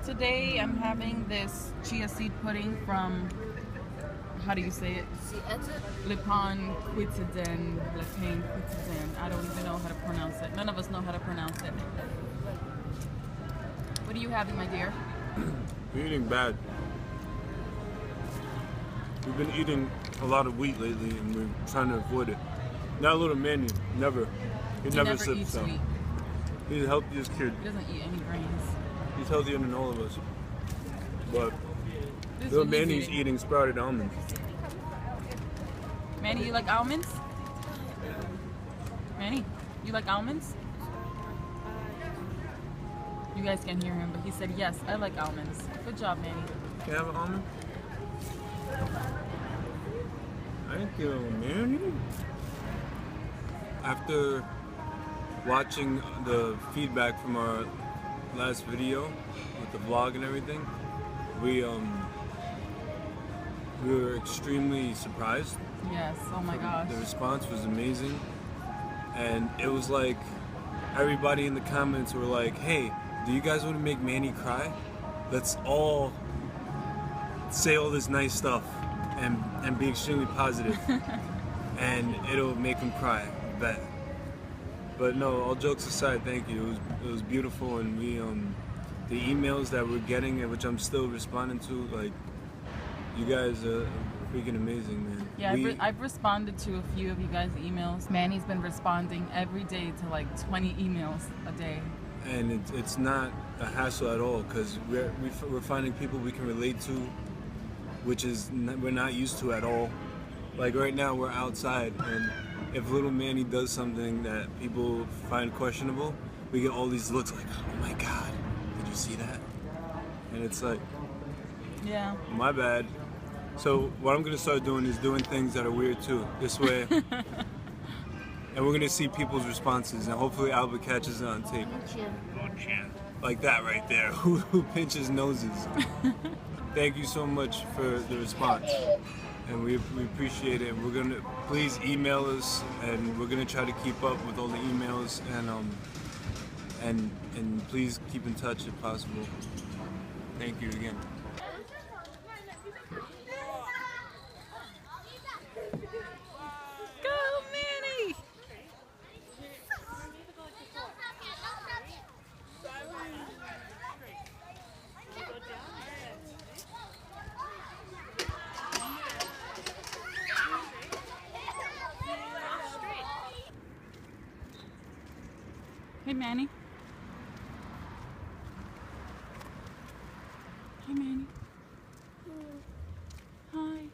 Today I'm having this chia seed pudding from, how do you say it? Lipan Quitiden, Lipan Quitiden. I don't even know how to pronounce it. None of us know how to pronounce it. What are you having, my dear? We're eating bad. We've been eating a lot of wheat lately and we're trying to avoid it. Not little Manny, never. He never sips eats some. wheat. He's the healthiest kid. He doesn't eat any grains. He's healthier than all of us. But This is little what he's Manny's eating sprouted almonds. Manny, you like almonds? Manny, you like almonds? You guys can't hear him, but he said, yes, I like almonds. Good job, Manny. Can I have an almond? Thank you, Manny. After watching the feedback from our last video with the vlog and everything, we were extremely surprised. Yes, oh my gosh. The response was amazing, and it was like everybody in the comments were like, hey, do you guys want to make Manny cry? Let's all say all this nice stuff and be extremely positive and it'll make him cry, I bet. But no, all jokes aside, thank you. It was beautiful, and we the emails that we're getting, and which I'm still responding to, like, you guys are freaking amazing, man. Yeah, I've responded to a few of you guys' emails. Manny's been responding every day to like 20 emails a day. And it's not a hassle at all, because we're finding people we can relate to, which is we're not used to at all. Like right now we're outside, and if little Manny does something that people find questionable, we get all these looks like, oh my god, did you see that? And it's like, yeah, my bad. So what I'm gonna start doing is doing things that are weird too, this way. And we're gonna see people's responses, and hopefully Alba catches it on tape. Like that right there, who pinches noses. Thank you so much for the response, and we appreciate it. We're gonna, please email us, and we're gonna try to keep up with all the emails, and please keep in touch if possible. Thank you again. Hey, Manny. Hey, Manny. Hi.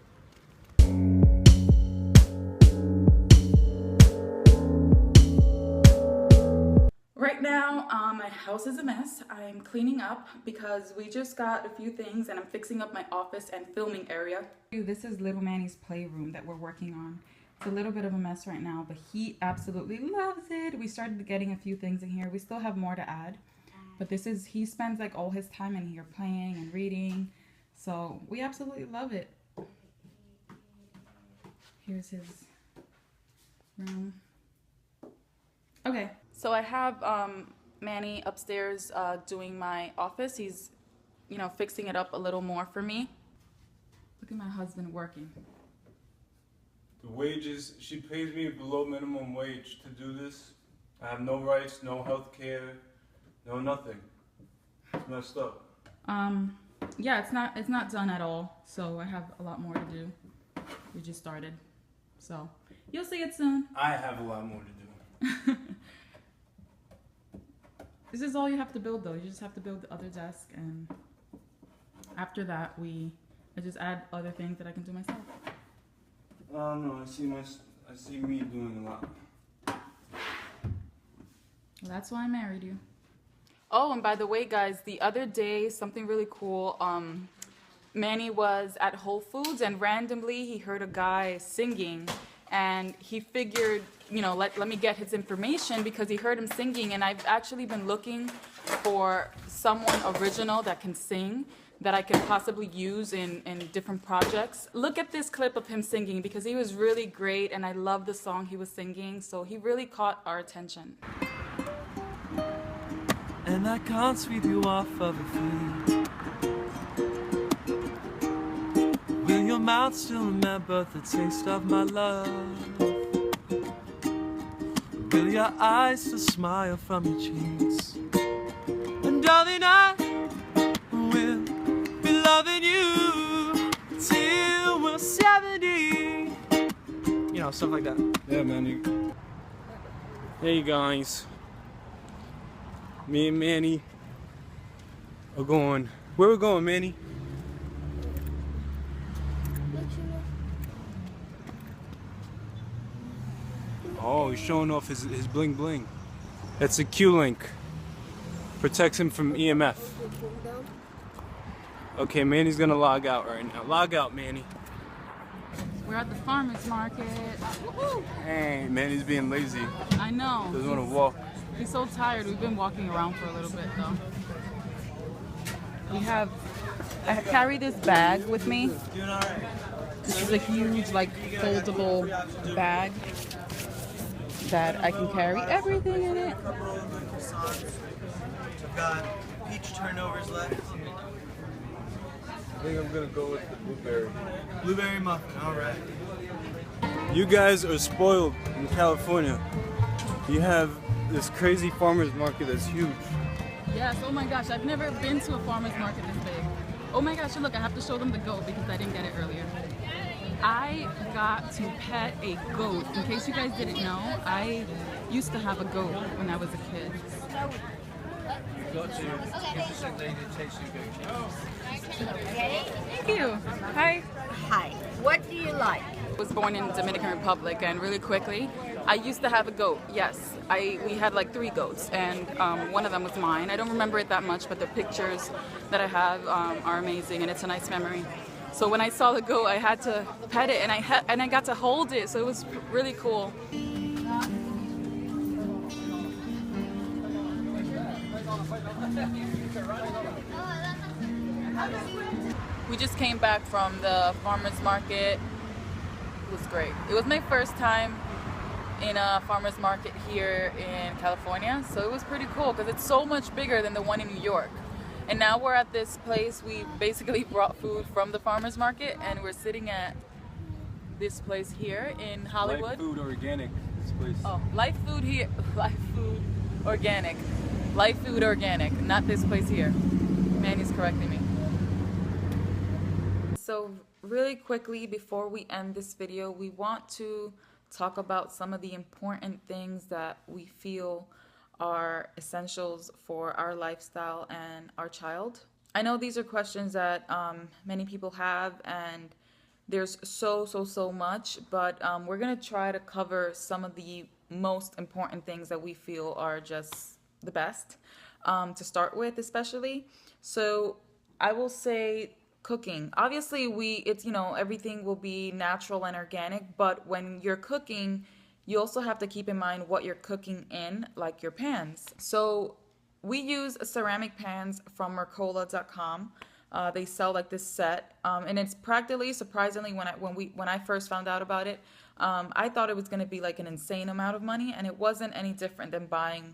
Right now, my house is a mess. I'm cleaning up because we just got a few things, and I'm fixing up my office and filming area. This is little Manny's playroom that we're working on. It's a little bit of a mess right now, but he absolutely loves it. We started getting a few things in here. We still have more to add, but he spends like all his time in here playing and reading. So we absolutely love it. Here's his room. Okay, so I have Manny upstairs doing my office. He's, fixing it up a little more for me. Look at my husband working. The wages, she pays me below minimum wage to do this. I have no rights, no health care, no nothing. It's messed up. Yeah, it's not done at all, so I have a lot more to do. We just started, so you'll see it soon. I have a lot more to do. This is all you have to build, though. You just have to build the other desk, and after that, I just add other things that I can do myself. No, I see me doing a lot. Well, that's why I married you. Oh, and by the way, guys, the other day, something really cool. Manny was at Whole Foods, and randomly he heard a guy singing, and he figured, let me get his information because he heard him singing, and I've actually been looking for someone original that can sing, that I can possibly use in different projects. Look at this clip of him singing because he was really great, and I love the song he was singing, so he really caught our attention. And I can't sweep you off of your feet. mouth still remember the taste of my love? Will your eyes still smile from your cheeks? And darling, I will be loving you till we're 70. You know, stuff like that. Yeah, man. Hey guys, me and Manny are going. Where we going, Manny? Oh, he's showing off his bling bling. That's a Q-Link. Protects him from EMF. Okay, Manny's gonna log out right now. Log out, Manny. We're at the farmer's market. Woohoo! Hey, Manny's being lazy. I know. Doesn't want to walk. He's so tired. We've been walking around for a little bit though. I carry this bag with me. This is a huge, like, foldable bag that I can carry everything in it. I've got peach turnovers left. I think I'm gonna go with the blueberry. Blueberry muffin, alright. You guys are spoiled in California. You have this crazy farmer's market that's huge. Yes, oh my gosh, I've never been to a farmer's market this big. Oh my gosh, and look, I have to show them the goat because I didn't get it earlier. I got to pet a goat. In case you guys didn't know, I used to have a goat when I was a kid. Got to interesting lady taste your goat. Thank you. Hi. Hi. What do you like? I was born in the Dominican Republic, and really quickly, I used to have a goat. Yes, we had like 3 goats, and one of them was mine. I don't remember it that much, but the pictures that I have are amazing, and it's a nice memory. So when I saw the goat, I had to pet it, and I got to hold it, so it was really cool. We just came back from the farmer's market. It was great. It was my first time in a farmer's market here in California, so it was pretty cool because it's so much bigger than the one in New York. And now we're at this place. We basically brought food from the farmer's market, and we're sitting at this place here in Hollywood. Life Food Organic, this place. Oh, Life Food here. Life Food Organic. Life Food Organic, not this place here. Manny's correcting me. So really quickly before we end this video, we want to talk about some of the important things that we feel are essentials for our lifestyle and our child. I know these are questions that many people have, and there's so much, but we're gonna try to cover some of the most important things that we feel are just the best to start with, especially. So I will say cooking. Obviously it's, you know, everything will be natural and organic, but when you're cooking, you also have to keep in mind what you're cooking in, like your pans. So we use ceramic pans from Mercola.com. They sell like this set, and it's practically, surprisingly, when I first found out about it, I thought it was going to be like an insane amount of money, and it wasn't any different than buying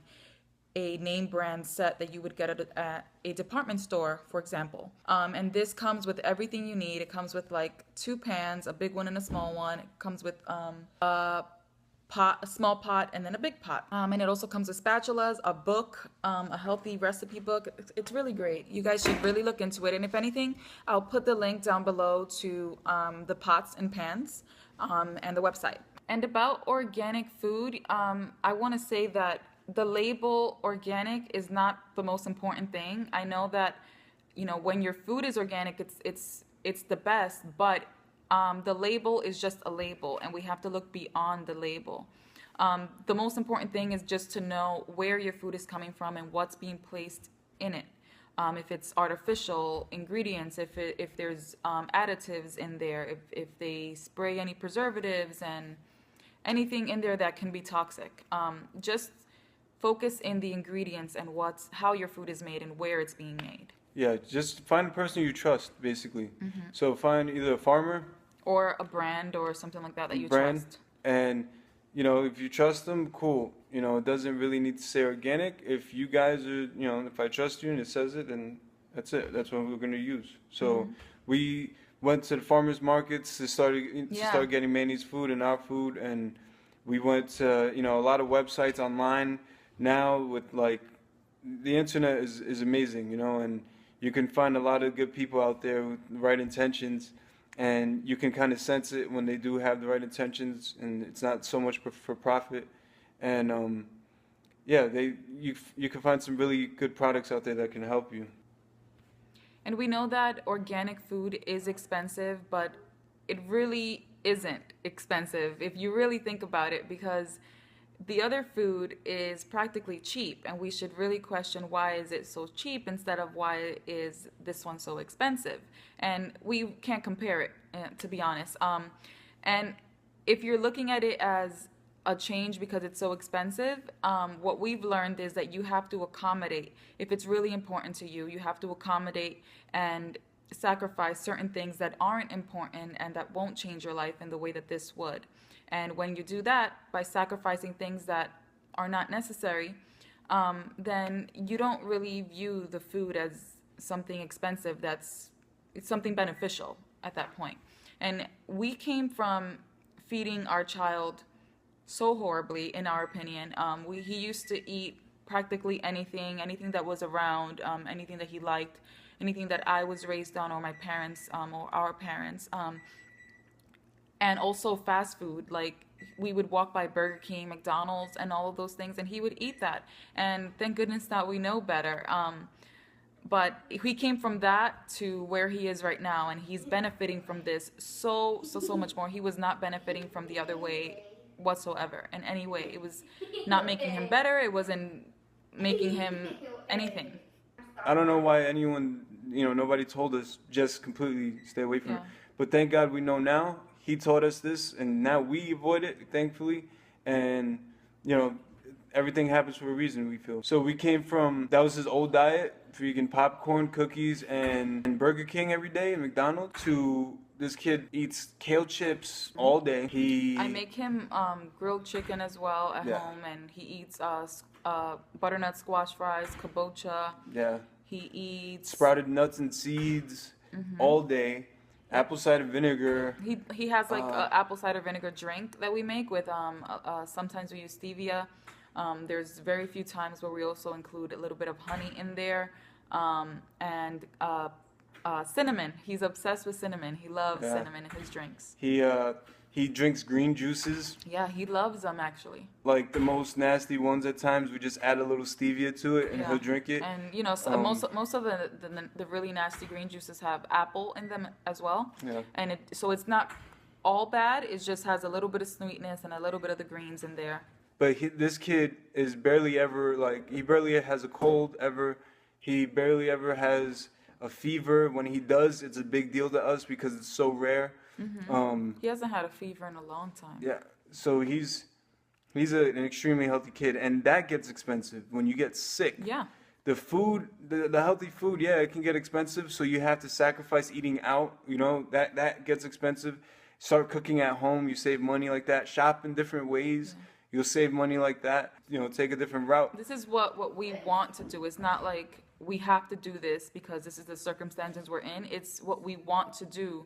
a name brand set that you would get at a department store, for example. And this comes with everything you need. It comes with like 2 pans, a big one and a small one. It comes with a small pot, and then a big pot. And it also comes with spatulas, a book, a healthy recipe book. It's really great. You guys should really look into it. And if anything, I'll put the link down below to the pots and pans and the website. And about organic food, I want to say that the label organic is not the most important thing. I know that, you know, when your food is organic, it's the best, but the label is just a label, and we have to look beyond the label. The most important thing is just to know where your food is coming from and what's being placed in it. If it's artificial ingredients, if there's additives in there, if they spray any preservatives and anything in there that can be toxic. Just focus in the ingredients and how your food is made and where it's being made. Yeah, just find a person you trust, basically. Mm-hmm. So find either a farmer or a brand or something like that you trust. And, you know, if you trust them, cool. You know, it doesn't really need to say organic. If you guys are, you know, if I trust you and it says it, then that's it. That's what we're going to use. So we went to the farmers markets to start getting Manny's food and our food, and we went to a lot of websites online now with like the internet is amazing, and you can find a lot of good people out there with the right intentions, and you can kind of sense it when they do have the right intentions, and it's not so much for profit, and you can find some really good products out there that can help you. And we know that organic food is expensive, but it really isn't expensive if you really think about it, because the other food is practically cheap, and we should really question why is it so cheap instead of why is this one so expensive. And we can't compare it, to be honest. And if you're looking at it as a change because it's so expensive, what we've learned is that you have to accommodate. If it's really important to you, you have to accommodate and sacrifice certain things that aren't important and that won't change your life in the way that this would. And when you do that, by sacrificing things that are not necessary, then you don't really view the food as something expensive. It's something beneficial at that point. And we came from feeding our child so horribly, in our opinion. He used to eat practically anything that was around, anything that he liked, anything that I was raised on, or my parents, or our parents. And also fast food, like we would walk by Burger King, McDonald's, and all of those things, and he would eat that. And thank goodness that we know better. But he came from that to where he is right now, and he's benefiting from this so much more. He was not benefiting from the other way whatsoever in any way. It was not making him better. It wasn't making him anything. I don't know why anyone, nobody told us just completely stay away from it. But thank God we know now. He taught us this, and now we avoid it, thankfully. And, everything happens for a reason, we feel. So we came from, that was his old diet, freaking popcorn, cookies, and Burger King every day, and McDonald's, to this kid eats kale chips all day. I make him grilled chicken as well at home, and he eats butternut squash fries, kabocha. Yeah. He eats sprouted nuts and seeds all day. Apple cider vinegar. He has like an apple cider vinegar drink that we make with sometimes we use stevia. There's very few times where we also include a little bit of honey in there, and cinnamon. He's obsessed with cinnamon. He loves cinnamon in his drinks. He drinks green juices. Yeah, he loves them actually. Like the most nasty ones at times, we just add a little stevia to it and he'll drink it. And most of the really nasty green juices have apple in them as well. Yeah. And so it's not all bad. It just has a little bit of sweetness and a little bit of the greens in there. But this kid is barely ever he barely has a cold ever. He barely ever has a fever. When he does, it's a big deal to us because it's so rare. He hasn't had a fever in a long time. Yeah, so he's an extremely healthy kid, and that gets expensive when you get sick. Yeah. The food, the healthy food, it can get expensive, so you have to sacrifice eating out, that gets expensive. Start cooking at home, you save money like that. Shop in different ways, you'll save money like that. Take a different route. This is what we want to do. It's not like we have to do this because this is the circumstances we're in. It's what we want to do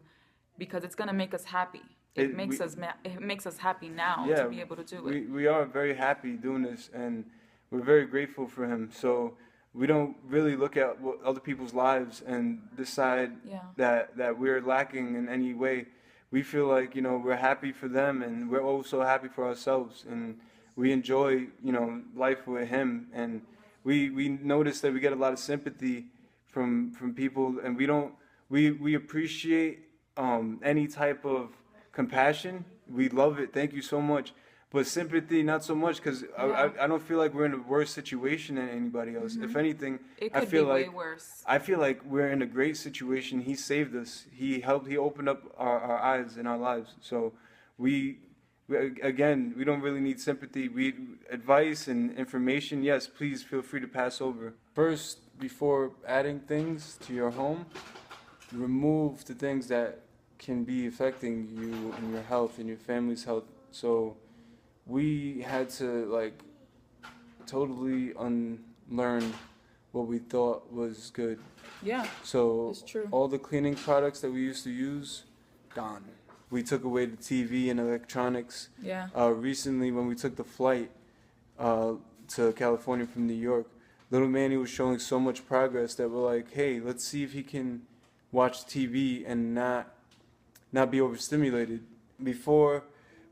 because it's going to make us happy. It makes us happy now to be able to do it. We are very happy doing this, and we're very grateful for him. So we don't really look at other people's lives and decide that we're lacking in any way. We feel like, we're happy for them, and we're also happy for ourselves, and we enjoy, life with him. And we notice that we get a lot of sympathy from people, and we appreciate any type of compassion. We love it. Thank you so much. But sympathy, not so much, because I don't feel like we're in a worse situation than anybody else. If anything, I feel like way worse. I feel like we're in a great situation. He saved us. He opened up our eyes in our lives. So we don't really need sympathy. Advice and information, yes, please feel free to pass over. First, before adding things to your home, remove the things that can be affecting you and your health and your family's health. So we had to totally unlearn what we thought was good. Yeah, So it's true. all the cleaning products that we used to use, gone. We took away the TV and electronics. Yeah. Recently, when we took the flight to California from New York, little Manny was showing so much progress that we're like, hey, let's see if he can watch TV and not be overstimulated. Before,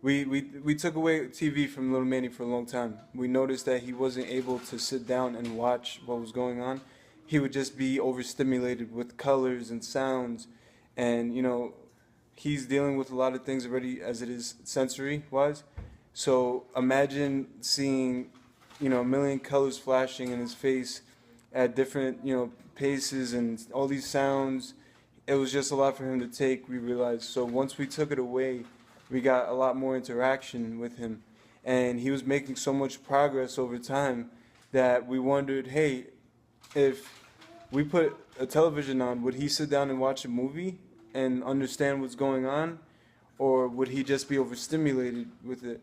we took away TV from little Manny for a long time. We noticed that he wasn't able to sit down and watch what was going on. He would just be overstimulated with colors and sounds, and he's dealing with a lot of things already as it is sensory-wise. So imagine seeing, a million colors flashing in his face at different, paces and all these sounds. It was just a lot for him to take, we realized. So once we took it away, we got a lot more interaction with him. And he was making so much progress over time that we wondered, hey, if we put a television on, would he sit down and watch a movie and understand what's going on, or would he just be overstimulated with it?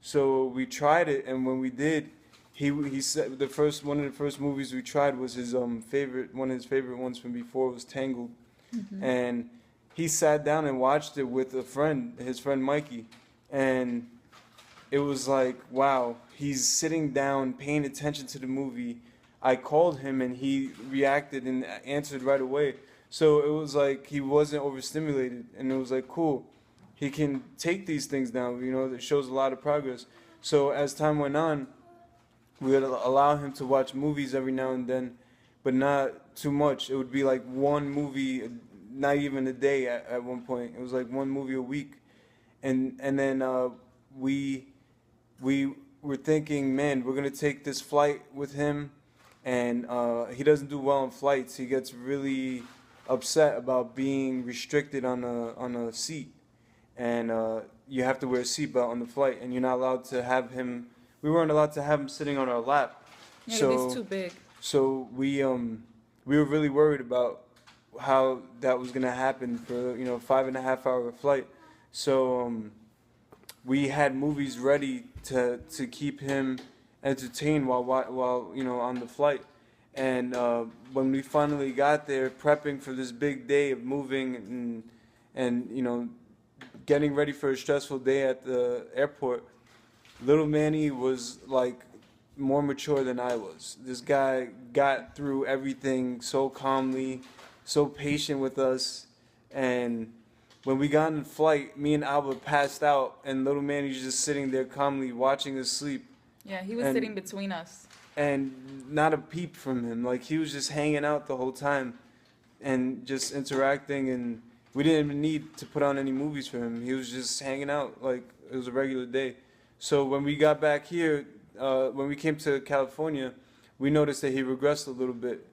So we tried it, and when we did, he said one of the first movies we tried was his favorite. One of his favorite ones from before was Tangled, and he sat down and watched it with a friend, his friend Mikey, and it was like, wow, he's sitting down paying attention to the movie. I called him and he reacted and answered right away. So it was like he wasn't overstimulated, and it was like, cool, he can take these things now, that shows a lot of progress. So as time went on, we would allow him to watch movies every now and then, but not too much. It would be like one movie, not even a day at one point. It was like one movie a week. And then we were thinking, man, we're going to take this flight with him, and he doesn't do well on flights. He gets really upset about being restricted on a seat, and you have to wear a seatbelt on the flight, and you're not allowed to have him. We weren't allowed to have him sitting on our lap. Yeah, so he's too big. So we were really worried about how that was gonna happen for a 5.5 hour flight. So we had movies ready to keep him entertained while on the flight. And when we finally got there, prepping for this big day of moving and getting ready for a stressful day at the airport, little Manny was like more mature than I was. This guy got through everything so calmly, so patient with us. And when we got in the flight, me and Alba passed out, and little Manny's just sitting there calmly watching us sleep. Yeah, he was sitting between us. And not a peep from him. Like, he was just hanging out the whole time and just interacting, and we didn't even need to put on any movies for him. He was just hanging out like it was a regular day. So when we got back here, when we came to California, we noticed that he regressed a little bit.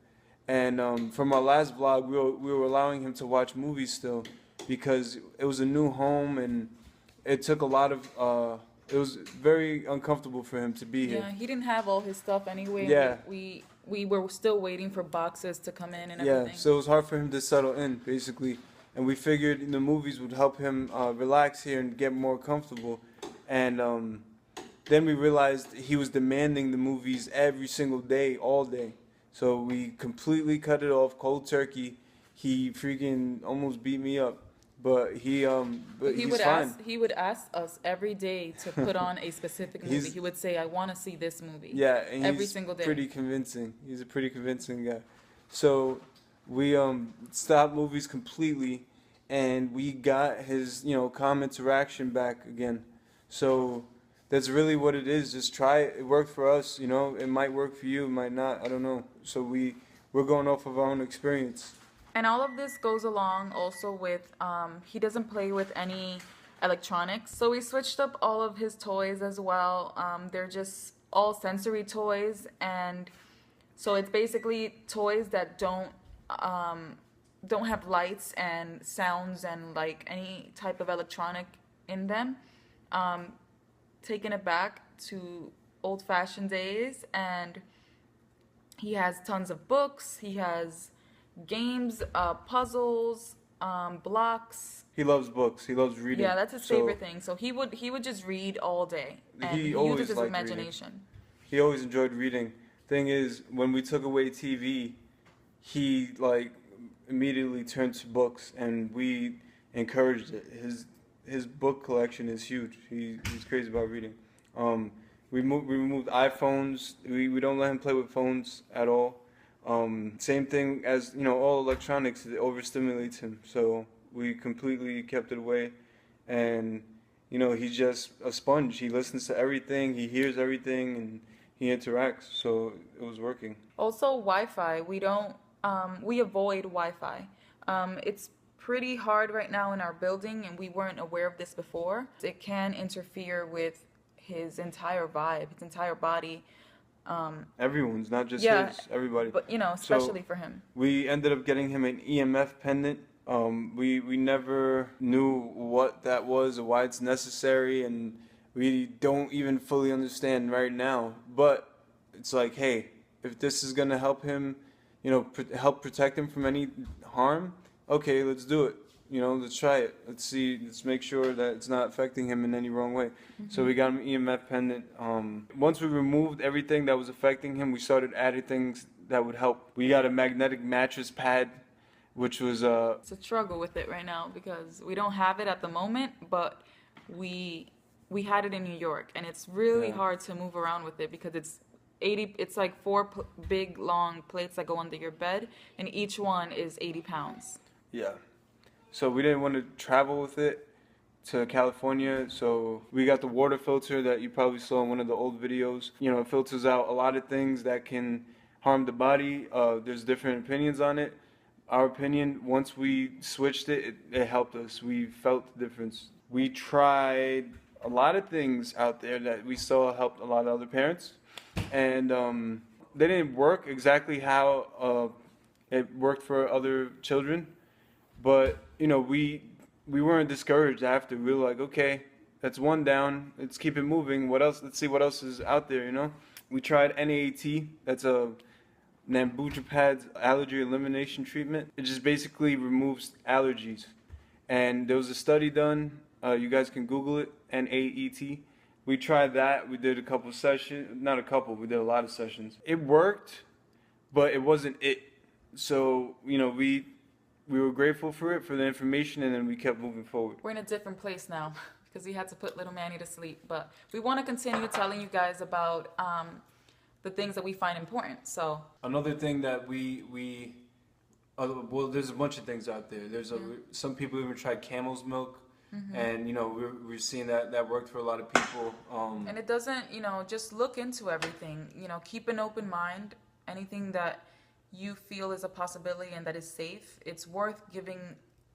And from our last vlog, we were allowing him to watch movies still, because it was a new home, and it took a lot of it was very uncomfortable for him to be here. Yeah, he didn't have all his stuff anyway. Yeah. We were still waiting for boxes to come in and everything. Yeah, so it was hard for him to settle in, basically. And we figured the movies would help him relax here and get more comfortable. And then we realized he was demanding the movies every single day, all day. So we completely cut it off, cold turkey. He freaking almost beat me up. But he's fine. He would ask us every day to put on a specific movie. He would say, I want to see this movie. Yeah, and every single day. Pretty convincing. He's a pretty convincing guy. So we stopped movies completely, and we got his calm interaction back again. So that's really what it is. Just try it. It worked for us. It might work for you. It might not. I don't know. So we're going off of our own experience. And all of this goes along also with, he doesn't play with any electronics. So we switched up all of his toys as well. They're just all sensory toys. And so it's basically toys that don't have lights and sounds and like any type of electronic in them. Taking it back to old-fashioned days. And he has tons of books. He has games, puzzles, blocks. He loves books. He loves reading. Yeah, that's his favorite thing. So he would just read all day. And he always uses his liked imagination. Reading. He always enjoyed reading. thing is, when we took away TV, he like immediately turned to books, and we encouraged it. His book collection is huge. He's crazy about reading. We removed iPhones. We don't let him play with phones at all. Same thing as, you know, all electronics, it overstimulates him. So we completely kept it away. And, you know, he's just a sponge. He listens to everything, he hears everything, and he interacts. So it was working. Also, Wi-Fi. We avoid Wi-Fi. It's pretty hard right now in our building, and we weren't aware of this before. It can interfere with his entire vibe, his entire body. Everyone's, not just his, everybody. But, you know, especially for him. We ended up getting him an EMF pendant. We never knew what that was or why it's necessary, and we don't even fully understand right now. But it's like, hey, if this is gonna help him, you know, help protect him from any harm, okay, let's do it. You know, let's try it. Let's see. Let's make sure that it's not affecting him in any wrong way. Mm-hmm. So we got him an EMF pendant. Once we removed everything that was affecting him, we started adding things that would help. We got a magnetic mattress pad, which was It's a struggle with it right now because we don't have it at the moment, but we had it in New York, and it's really hard to move around with it because it's like 4 big long plates that go under your bed, and each one is 80 pounds. Yeah. So we didn't want to travel with it to California, so we got the water filter that you probably saw in one of the old videos. You know, it filters out a lot of things that can harm the body. There's different opinions on it. Our opinion, once we switched it, it helped us. We felt the difference. We tried a lot of things out there that we saw helped a lot of other parents, and they didn't work exactly how it worked for other children. But, you know, we weren't discouraged after. We were like, okay, that's one down. Let's keep it moving. What else? Let's see what else is out there, you know? We tried NAET. That's a Naturopathic allergy elimination treatment. It just basically removes allergies. And there was a study done. You guys can Google it, NAET. We tried that. We did a couple sessions. Not a couple. We did a lot of sessions. It worked, but it wasn't it. So, you know, we were grateful for it, for the information, and then we kept moving forward. We're in a different place now because we had to put little Manny to sleep. But we want to continue telling you guys about the things that we find important. So another thing that well, there's a bunch of things out there. There's some people even tried camel's milk, and you know we're seeing that worked for a lot of people. And it doesn't, you know, just look into everything. You know, keep an open mind. Anything that you feel is a possibility and that is safe, it's worth giving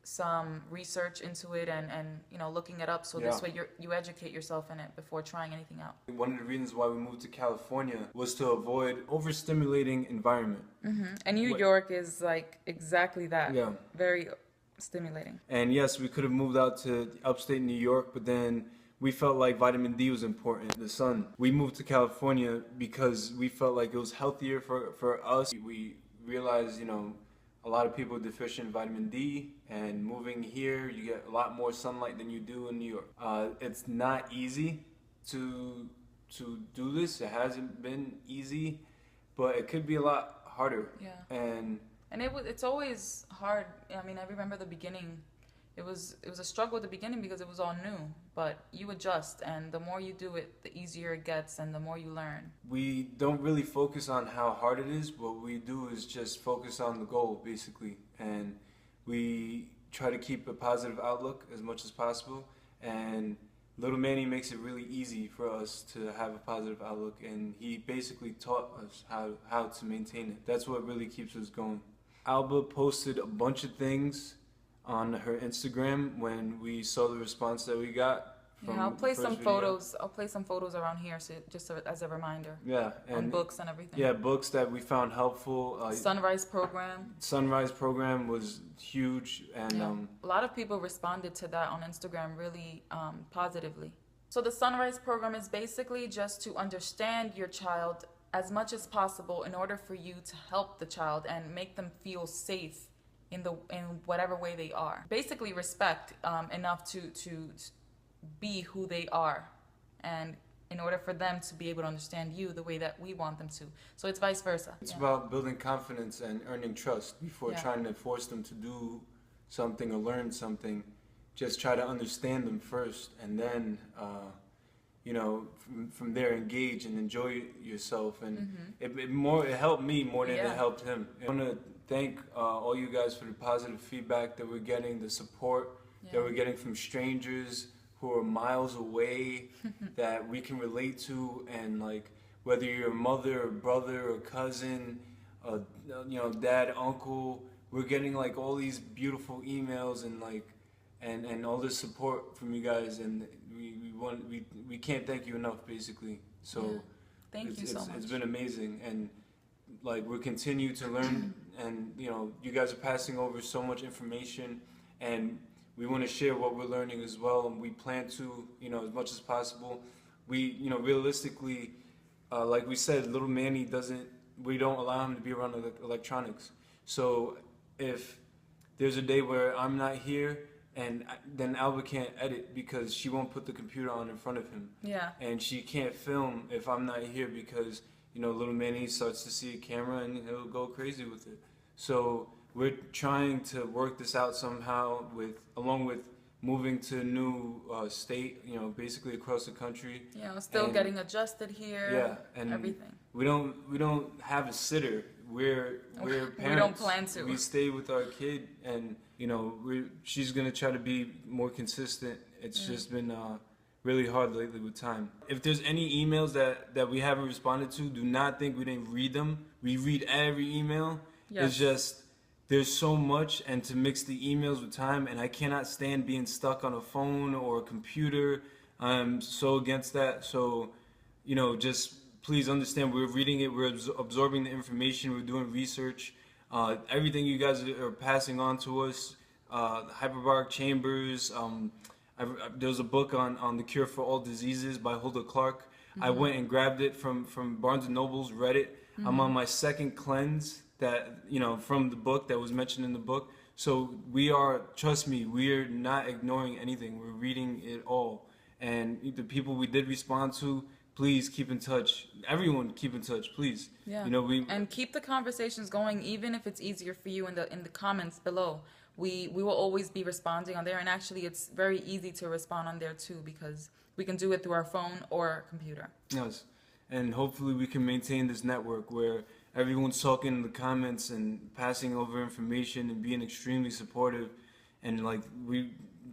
some research into it and you know, looking it up, so this way you educate yourself in it before trying anything out. One of the reasons why we moved to California was to avoid overstimulating environment. And New York is like exactly that. Yeah. Very stimulating. And yes, we could have moved out to upstate New York, but then we felt like vitamin D was important, the sun. We moved to California because we felt like it was healthier for us. We realized, you know, a lot of people are deficient in vitamin D, and moving here, you get a lot more sunlight than you do in New York. It's not easy to do this. It hasn't been easy, but it could be a lot harder. Yeah. And it's always hard. I mean, I remember the beginning. It was a struggle at the beginning because it was all new, but you adjust, and the more you do it, the easier it gets and the more you learn. We don't really focus on how hard it is. What we do is just focus on the goal, basically, and we try to keep a positive outlook as much as possible, and little Manny makes it really easy for us to have a positive outlook, and he basically taught us how to maintain it. That's what really keeps us going. Alba posted a bunch of things on her Instagram when we saw the response that we got. I'll play some photos. I'll play some photos around here, so just as a reminder. Yeah, and on books and everything. Yeah, books that we found helpful. Sunrise program. Sunrise program was huge, and a lot of people responded to that on Instagram really positively. So the Sunrise program is basically just to understand your child as much as possible in order for you to help the child and make them feel safe in whatever way they are. Basically respect enough to be who they are, and in order for them to be able to understand you the way that we want them to. So it's vice versa. It's about building confidence and earning trust before trying to force them to do something or learn something. Just try to understand them first, and then you know, from there engage and enjoy yourself. And it helped me more than it helped him. I want to thank all you guys for the positive feedback that we're getting, the support that we're getting from strangers who are miles away that we can relate to, and like whether you're a mother or brother or cousin, you know, dad, uncle, we're getting like all these beautiful emails and like and all this support from you guys, and we can't thank you enough, basically. So thank you so much. It's been amazing, and like we're continue to learn, and you know, you guys are passing over so much information, and we want to share what we're learning as well, and we plan to, you know, as much as possible. We, you know, realistically, like we said, little Manny we don't allow him to be around electronics. So if there's a day where I'm not here, and then Alba can't edit because she won't put the computer on in front of him. Yeah. And she can't film if I'm not here because, you know, little Manny starts to see a camera and he'll go crazy with it. So we're trying to work this out somehow along with moving to a new state, you know, basically across the country. Yeah, still getting adjusted here. Yeah, and everything. We don't have a sitter. We're parents. We don't plan to. We stay with our kid, and you know, she's gonna try to be more consistent. It's just been really hard lately with time. If there's any emails that we haven't responded to, do not think we didn't read them. We read every email. Yes. It's just there's so much, and to mix the emails with time, and I cannot stand being stuck on a phone or a computer. I'm so against that. So, you know, just please understand, we're reading it, we're absorbing the information, we're doing research. Everything you guys are passing on to us, hyperbaric chambers. There was a book on the cure for all diseases by Hulda Clark. I went and grabbed it from Barnes & Noble's, read it. I'm on my second cleanse that, you know, from the book that was mentioned in the book. So trust me, we're not ignoring anything. We're reading it all. And the people we did respond to, please keep in touch. Everyone keep in touch, please. Yeah. You know, and keep the conversations going, even if it's easier for you in the comments below. We will always be responding on there, and actually it's very easy to respond on there too, because we can do it through our phone or our computer. Yes. And hopefully we can maintain this network where everyone's talking in the comments and passing over information and being extremely supportive, and like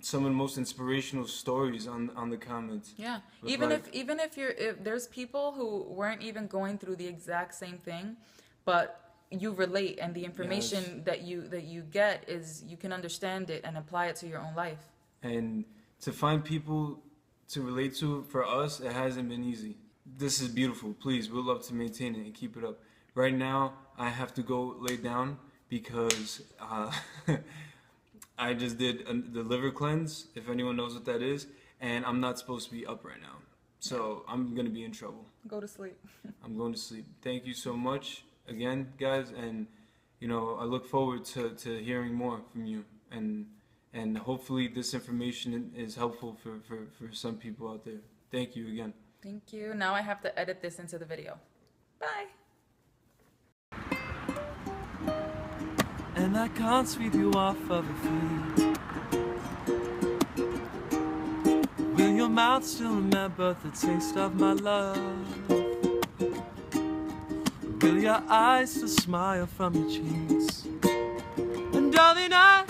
some of the most inspirational stories on the comments. Yeah, even if there's people who weren't even going through the exact same thing, but you relate, and the information that you get is you can understand it and apply it to your own life. And to find people to relate to, for us, it hasn't been easy. This is beautiful. Please, we'd love to maintain it and keep it up. Right now, I have to go lay down because I just did the liver cleanse, if anyone knows what that is, and I'm not supposed to be up right now. So I'm going to be in trouble. Go to sleep. I'm going to sleep. Thank you so much again, guys, and you know, I look forward to hearing more from you, and hopefully this information is helpful for some people out there. Thank you again. Thank you. Now I have to edit this into the video. Bye. And I can't sweep you off of your feet. Will your mouth still remember the taste of my love? Will your eyes still smile from your cheeks? And darling, I